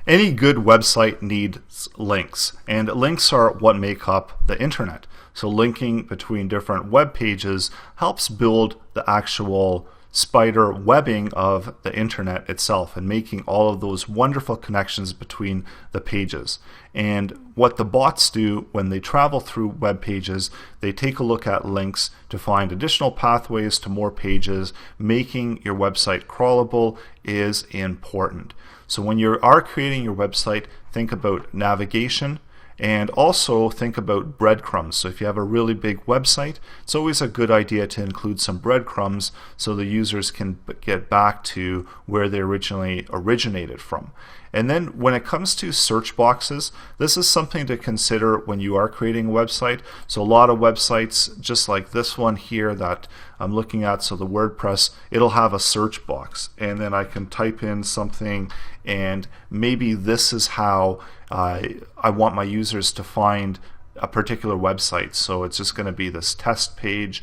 Any good website needs links, and links are what make up the internet. So linking between different web pages helps build the actual spider webbing of the internet itself and making all of those wonderful connections between the pages. And what the bots do when they travel through web pages, they take a look at links to find additional pathways to more pages. Making your website crawlable is important. So when you are creating your website, think about navigation, and also think about breadcrumbs. So if you have a really big website, it's always a good idea to include some breadcrumbs so the users can get back to where they originally originated from. And then when it comes to search boxes, this is something to consider when you are creating a website. So a lot of websites, just like this one here that I'm looking at, so the WordPress, it'll have a search box. And then I can type in something, and maybe this is how I want my users to find a particular website. So it's just going to be this test page.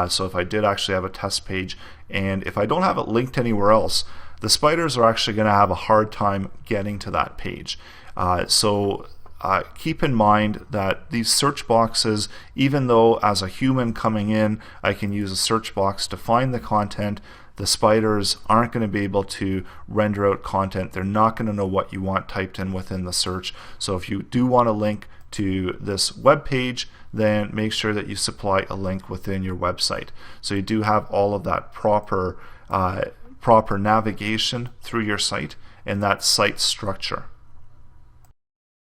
So if I did actually have a test page, and if I don't have it linked anywhere else, the spiders are actually going to have a hard time getting to that page. So keep in mind that these search boxes, even though as a human coming in, I can use a search box to find the content, the spiders aren't going to be able to render out content. They're not going to know what you want typed in within the search. So if you do want to link to this web page, then make sure that you supply a link within your website. So you do have all of that proper navigation through your site and that site structure.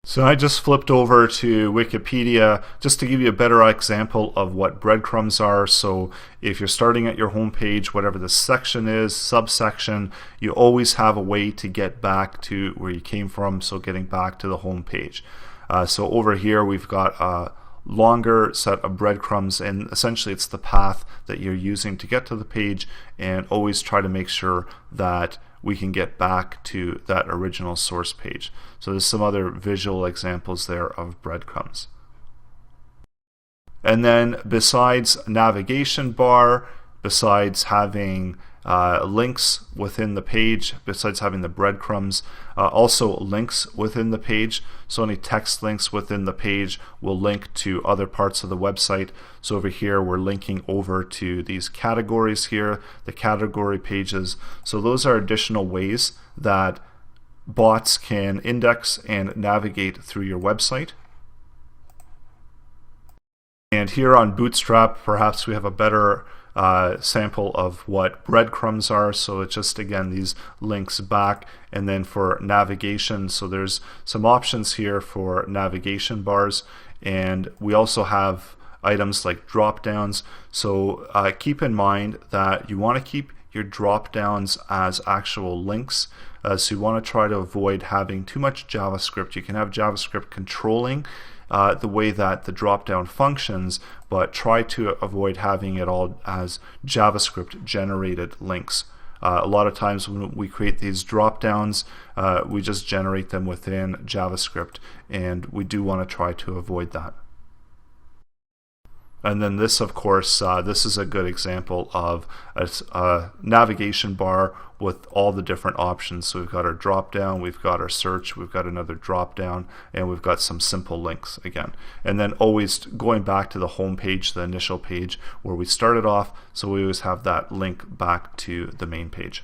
So I just flipped over to Wikipedia just to give you a better example of what breadcrumbs are. So if you're starting at your home page, whatever the section is, subsection, you always have a way to get back to where you came from, so getting back to the home page. So over here we've got a longer set of breadcrumbs, and essentially it's the path that you're using to get to the page, and always try to make sure that we can get back to that original source page. So there's some other visual examples there of breadcrumbs. And then besides navigation bar, besides having links within the page, besides having the breadcrumbs, also links within the page. So any text links within the page will link to other parts of the website. So over here we're linking over to these categories here, the category pages. So those are additional ways that bots can index and navigate through your website. And here on Bootstrap, perhaps we have a better sample of what breadcrumbs are. So it's just, again, these links back. And then for navigation, so there's some options here for navigation bars, and we also have items like drop downs. So keep in mind that you want to keep your drop downs as actual links. So you want to try to avoid having too much JavaScript. You can have JavaScript controlling the way that the drop-down functions, but try to avoid having it all as JavaScript generated links. A lot of times when we create these drop-downs, we just generate them within JavaScript, and we do want to try to avoid that. And then this, of course, this is a good example of a navigation bar with all the different options. So we've got our drop down, we've got our search, we've got another drop down, and we've got some simple links again. And then always going back to the home page, the initial page where we started off, so we always have that link back to the main page.